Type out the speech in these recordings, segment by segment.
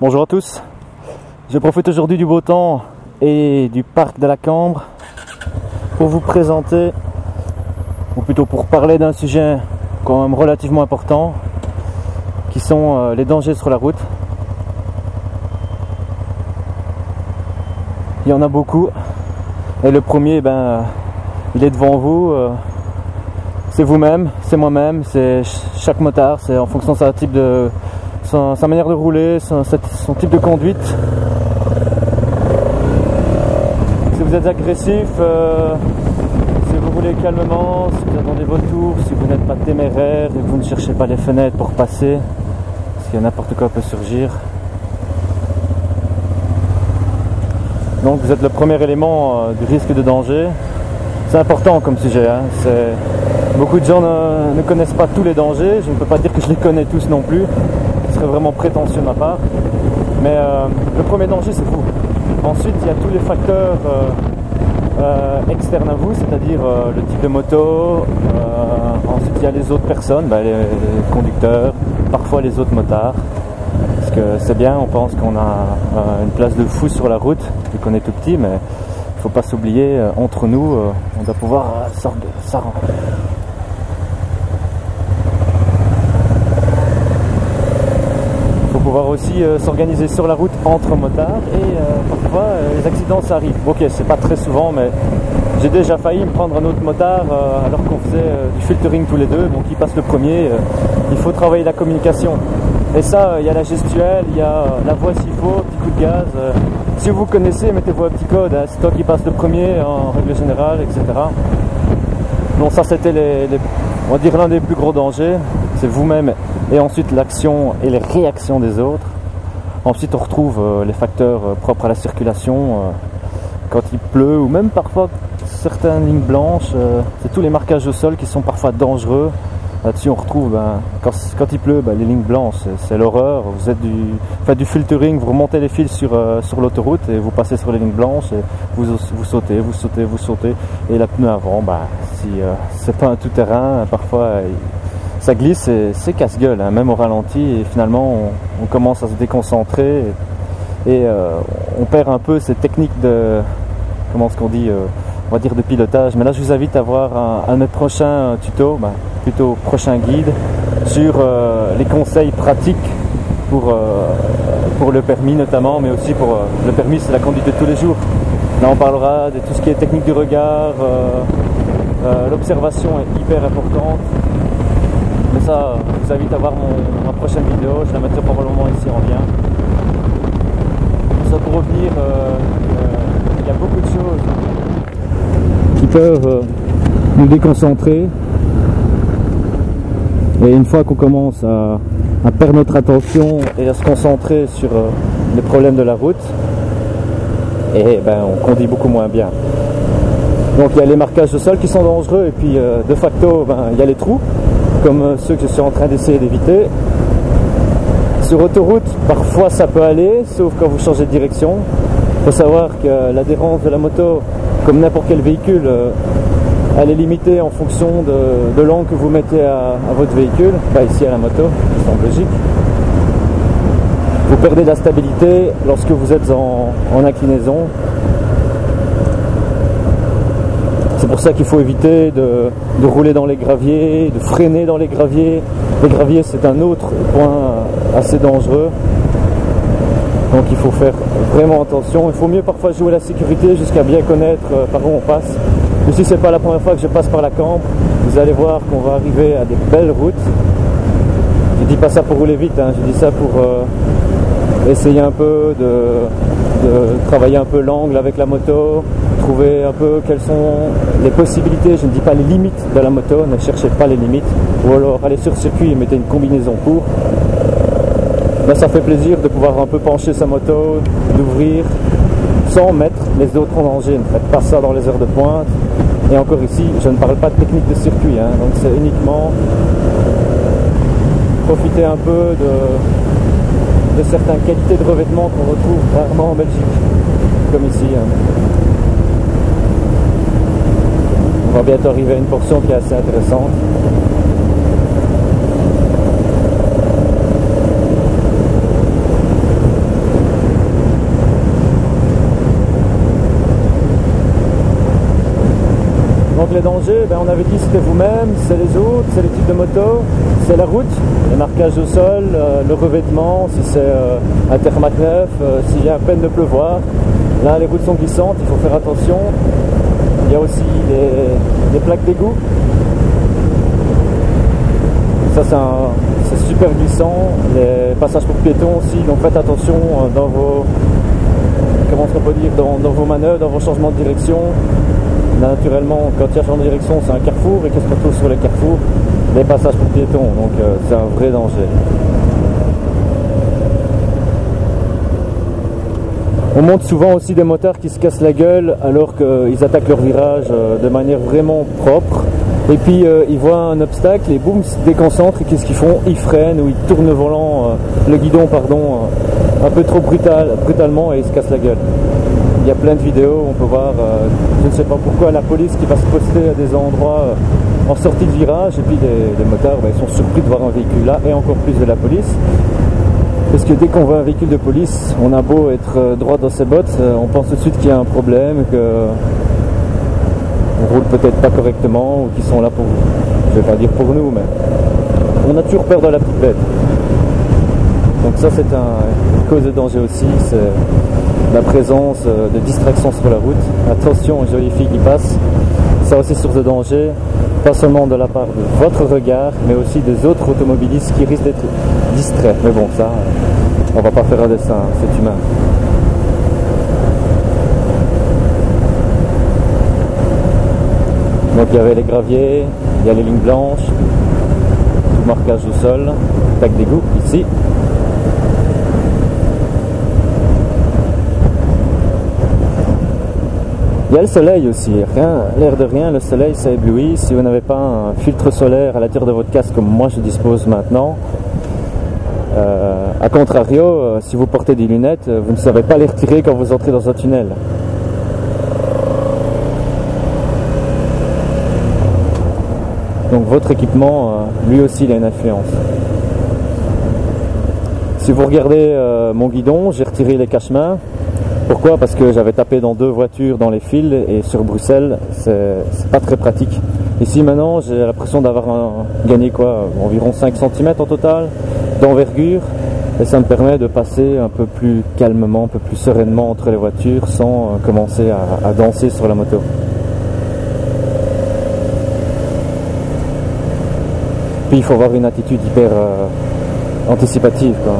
Bonjour à tous, je profite aujourd'hui du beau temps et du parc de la Cambre pour vous présenter, ou plutôt pour parler d'un sujet quand même relativement important, qui sont les dangers sur la route. Il y en a beaucoup, et le premier, il est devant vous, c'est vous-même, c'est moi-même, c'est chaque motard, c'est en fonction de sa manière de rouler, son type de conduite. Si vous êtes agressif, si vous roulez calmement, si vous attendez votre tour, si vous n'êtes pas téméraire et que vous ne cherchez pas les fenêtres pour passer, parce que n'importe quoi peut surgir. Donc vous êtes le premier élément du risque de danger. C'est important comme sujet, hein. Beaucoup de gens ne connaissent pas tous les dangers, je ne peux pas dire que je les connais tous non plus, ce serait vraiment prétentieux de ma part, mais le premier danger c'est vous. Ensuite il y a tous les facteurs externes à vous, c'est-à-dire le type de moto, ensuite il y a les autres personnes, les conducteurs, parfois les autres motards, parce que c'est bien, on pense qu'on a une place de fou sur la route et qu'on est tout petit, mais il ne faut pas s'oublier, entre nous, on doit pouvoir s'arranger. Pouvoir aussi s'organiser sur la route entre motards et parfois les accidents ça arrive. Ok, c'est pas très souvent, mais j'ai déjà failli me prendre un autre motard alors qu'on faisait du filtering tous les deux, donc il passe le premier. Il faut travailler la communication. Et ça, il y a la gestuelle, il y a la voix s'il faut, petit coup de gaz. Si vous connaissez, mettez-vous un petit code, hein, c'est toi qui passe le premier en règle générale, etc. Donc ça c'était on va dire l'un des plus gros dangers, c'est vous-même et ensuite l'action et les réactions des autres. Ensuite on retrouve les facteurs propres à la circulation, quand il pleut ou même parfois certaines lignes blanches, c'est tous les marquages au sol qui sont parfois dangereux. Là-dessus on retrouve, quand il pleut, les lignes blanches, c'est l'horreur. Vous faites du filtering, vous remontez les fils sur l'autoroute et vous passez sur les lignes blanches et vous sautez, et la pneu avant, si c'est pas un tout-terrain, parfois ça glisse et c'est casse-gueule, hein, même au ralenti, et finalement on commence à se déconcentrer et on perd un peu ces techniques de, comment est-ce qu'on dit, on va dire de pilotage. Mais là je vous invite à voir un de mes prochains tutos, plutôt prochain guide, sur les conseils pratiques pour le permis notamment, mais aussi pour le permis c'est la conduite de tous les jours. Là on parlera de tout ce qui est technique du regard, l'observation est hyper importante. Mais ça, je vous invite à voir ma prochaine vidéo, je la mettrai probablement ici en lien. Ça pour revenir, il y a beaucoup de choses qui peuvent nous déconcentrer. Et une fois qu'on commence à perdre notre attention et à se concentrer sur les problèmes de la route, on conduit beaucoup moins bien. Donc il y a les marquages de sol qui sont dangereux, et puis de facto il y a les trous, comme ceux que je suis en train d'essayer d'éviter. Sur autoroute, parfois ça peut aller, sauf quand vous changez de direction. Il faut savoir que l'adhérence de la moto, comme n'importe quel véhicule, elle est limitée en fonction de l'angle que vous mettez à votre véhicule, ici à la moto, c'est en Belgique. Vous perdez de la stabilité lorsque vous êtes en inclinaison. C'est pour ça qu'il faut éviter de rouler dans les graviers, de freiner dans les graviers. Les graviers c'est un autre point assez dangereux. Donc il faut faire vraiment attention. Il faut mieux parfois jouer la sécurité jusqu'à bien connaître par où on passe. Mais si c'est pas la première fois que je passe par la Cambre, vous allez voir qu'on va arriver à des belles routes. Je dis pas ça pour rouler vite, hein, je dis ça pour essayer un peu de travailler un peu l'angle avec la moto, trouver un peu quelles sont les possibilités, je ne dis pas les limites de la moto, ne cherchez pas les limites, ou alors allez sur circuit et mettez une combinaison pour. Là ça fait plaisir de pouvoir un peu pencher sa moto, d'ouvrir, sans mettre les autres en danger. Ne faites pas ça dans les heures de pointe. Et encore ici, je ne parle pas de technique de circuit, hein, donc c'est uniquement profiter un peu de certaines qualités de revêtement qu'on retrouve rarement en Belgique, comme ici. Hein. On va bientôt arriver à une portion qui est assez intéressante. dangers, ben, on avait dit c'était vous-même, c'est les autres, c'est les types de moto, c'est la route, les marquages au sol, le revêtement, si c'est un tarmac neuf, s'il y a à peine de pleuvoir. Là, les routes sont glissantes, il faut faire attention. Il y a aussi les plaques d'égout. Ça, c'est super glissant. Les passages pour piétons aussi, donc faites attention dans vos, comment on peut dire, dans vos manœuvres, dans vos changements de direction. Naturellement, quand il y a changement de direction, c'est un carrefour, et qu'est-ce qu'on trouve sur les carrefours? Les passages pour piétons, donc c'est un vrai danger. On monte souvent aussi des motards qui se cassent la gueule alors qu'ils attaquent leur virage de manière vraiment propre. Et puis ils voient un obstacle et boum, ils se déconcentrent et qu'est-ce qu'ils font? Ils freinent ou ils tournent le guidon un peu trop brutalement et ils se cassent la gueule. Il y a plein de vidéos, on peut voir, je ne sais pas pourquoi, la police qui va se poster à des endroits en sortie de virage et puis les motards ils sont surpris de voir un véhicule là et encore plus de la police. Parce que dès qu'on voit un véhicule de police, on a beau être droit dans ses bottes, on pense tout de suite qu'il y a un problème, qu'on roule peut-être pas correctement ou qu'ils sont là pour, je vais pas dire pour nous, mais on a toujours peur de la petite bête. Donc ça c'est une cause de danger aussi, c'est la présence de distractions sur la route. Attention aux jolies filles qui passent, ça aussi source de danger, pas seulement de la part de votre regard, mais aussi des autres automobilistes qui risquent d'être distraits. Mais bon, ça, on va pas faire un dessin, c'est humain. Donc il y avait les graviers, il y a les lignes blanches, tout marquage au sol, plaque d'égout ici. Il y a le soleil aussi, l'air de rien, le soleil ça éblouit. Si vous n'avez pas un filtre solaire à l'intérieur de votre casque comme moi je dispose maintenant, a contrario, si vous portez des lunettes, vous ne savez pas les retirer quand vous entrez dans un tunnel. Donc votre équipement, lui aussi, il a une influence. Si vous regardez mon guidon, j'ai retiré les cache-mains. Pourquoi? Parce que j'avais tapé dans 2 voitures dans les fils et sur Bruxelles, c'est pas très pratique. Ici maintenant, j'ai l'impression d'avoir gagné quoi, environ 5 cm en total d'envergure et ça me permet de passer un peu plus calmement, un peu plus sereinement entre les voitures sans commencer à danser sur la moto. Puis il faut avoir une attitude hyper anticipative quoi.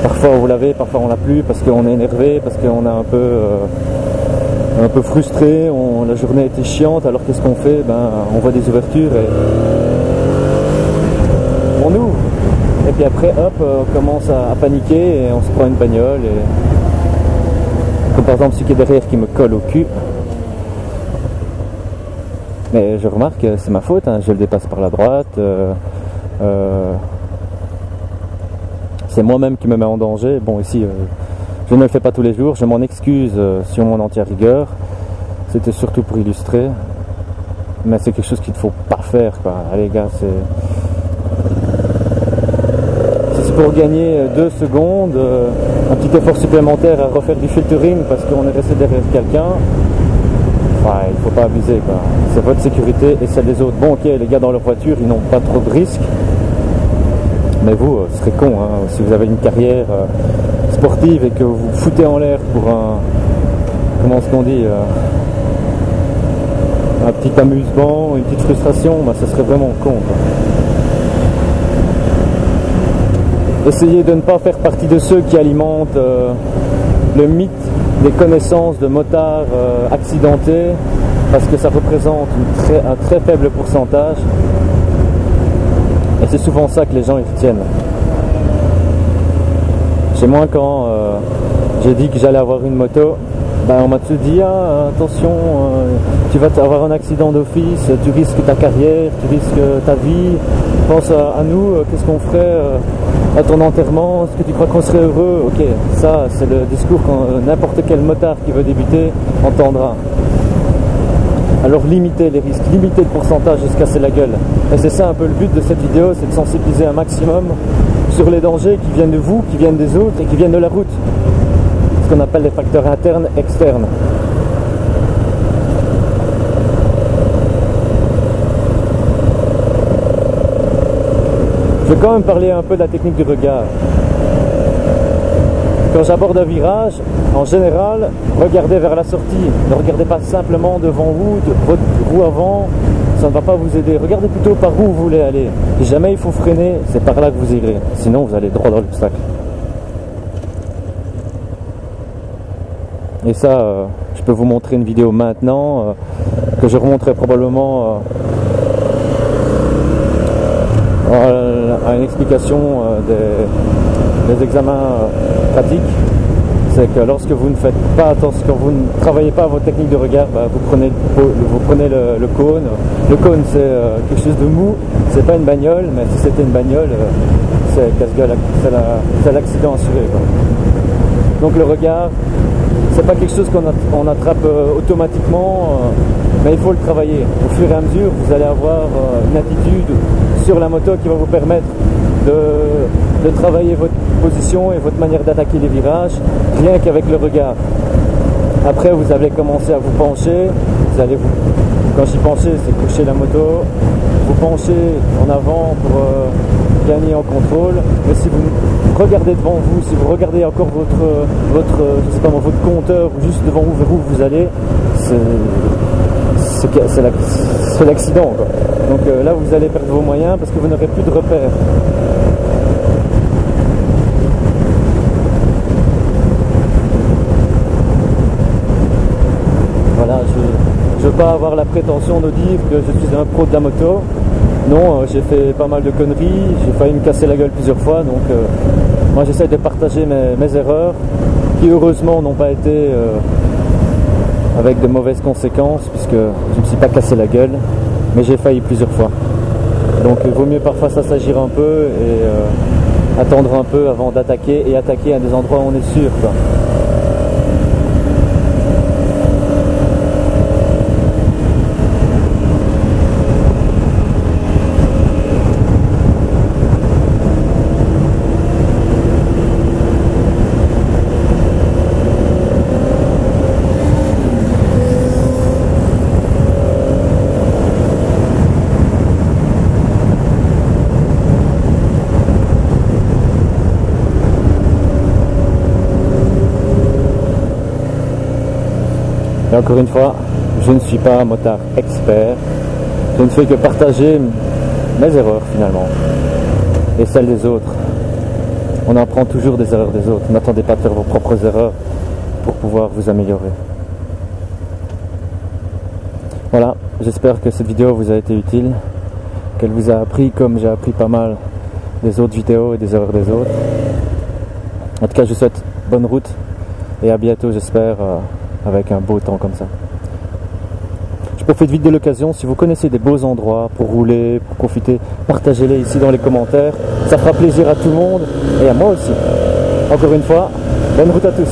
Parfois vous l'avez, parfois on l'a plus parce qu'on est énervé, parce qu'on est un peu frustré, la journée était chiante, alors qu'est-ce qu'on fait? On voit des ouvertures et on ouvre. Et puis après, hop, on commence à paniquer et on se prend une bagnole. Comme par exemple celui qui est derrière qui me colle au cul. Mais je remarque que c'est ma faute, hein, je le dépasse par la droite. C'est moi-même qui me mets en danger. Bon, ici, je ne le fais pas tous les jours. Je m'en excuse sur mon entière rigueur. C'était surtout pour illustrer. Mais c'est quelque chose qu'il ne faut pas faire, quoi. Allez, gars, c'est pour gagner 2 secondes, un petit effort supplémentaire à refaire du filtering parce qu'on est resté derrière quelqu'un. Enfin, il ne faut pas abuser, quoi. C'est votre sécurité et celle des autres. Bon, ok, les gars dans leur voiture, ils n'ont pas trop de risques. Mais vous, ce serait con, hein, si vous avez une carrière sportive et que vous vous foutez en l'air pour comment est-ce qu'on dit, un petit amusement, une petite frustration, ça serait vraiment con, quoi. Essayez de ne pas faire partie de ceux qui alimentent le mythe des connaissances de motards accidentés, parce que ça représente un très faible pourcentage. Et c'est souvent ça que les gens y retiennent. Chez moi, quand j'ai dit que j'allais avoir une moto, on m'a tout dit, attention, tu vas avoir un accident d'office, tu risques ta carrière, tu risques ta vie, pense à nous, qu'est-ce qu'on ferait à ton enterrement, est-ce que tu crois qu'on serait heureux? Ok, ça c'est le discours que n'importe quel motard qui veut débuter entendra. Alors limitez les risques, limitez le pourcentage de se casser la gueule. Et c'est ça un peu le but de cette vidéo, c'est de sensibiliser un maximum sur les dangers qui viennent de vous, qui viennent des autres et qui viennent de la route. Ce qu'on appelle les facteurs internes, externes. Je vais quand même parler un peu de la technique du regard. Quand j'aborde un virage, en général, regardez vers la sortie. Ne regardez pas simplement devant vous, de votre roue avant, ça ne va pas vous aider. Regardez plutôt par où vous voulez aller. Si jamais il faut freiner, c'est par là que vous irez. Sinon, vous allez droit dans l'obstacle. Et ça, je peux vous montrer une vidéo maintenant que je remonterai probablement à une explication des examens pratiques. C'est que lorsque vous ne faites pas attention, quand vous ne travaillez pas à votre technique de regard, vous prenez le cône. Le cône, c'est quelque chose de mou, c'est pas une bagnole, mais si c'était une bagnole, c'est casse-gueule, c'est l'accident assuré, quoi. Donc le regard, c'est pas quelque chose qu'on attrape automatiquement, mais il faut le travailler. Au fur et à mesure, vous allez avoir une attitude sur la moto qui va vous permettre de travailler votre position et votre manière d'attaquer les virages, rien qu'avec le regard. Après, vous allez commencer à vous pencher, quand je dis pencher, c'est coucher la moto, vous penchez en avant pour gagner en contrôle, mais si vous regardez devant vous, si vous regardez encore je sais pas moi, votre compteur juste devant vous, vers où vous allez, c'est l'accident, quoi. Donc là, vous allez perdre vos moyens parce que vous n'aurez plus de repères. Voilà, je ne veux pas avoir la prétention de dire que je suis un pro de la moto. Non, j'ai fait pas mal de conneries, j'ai failli me casser la gueule plusieurs fois, donc moi j'essaie de partager mes erreurs, qui heureusement n'ont pas été avec de mauvaises conséquences, puisque je ne me suis pas cassé la gueule, mais j'ai failli plusieurs fois. Donc il vaut mieux parfois s'assagir un peu et attendre un peu avant d'attaquer, et attaquer à des endroits où on est sûr, quoi. Et encore une fois, je ne suis pas un motard expert, je ne fais que partager mes erreurs finalement, et celles des autres. On apprend toujours des erreurs des autres, n'attendez pas de faire vos propres erreurs pour pouvoir vous améliorer. Voilà, j'espère que cette vidéo vous a été utile, qu'elle vous a appris comme j'ai appris pas mal des autres vidéos et des erreurs des autres. En tout cas, je vous souhaite bonne route et à bientôt, j'espère, avec un beau temps comme ça. Je profite vite de l'occasion, si vous connaissez des beaux endroits pour rouler, pour profiter, partagez-les ici dans les commentaires. Ça fera plaisir à tout le monde et à moi aussi. Encore une fois, bonne route à tous.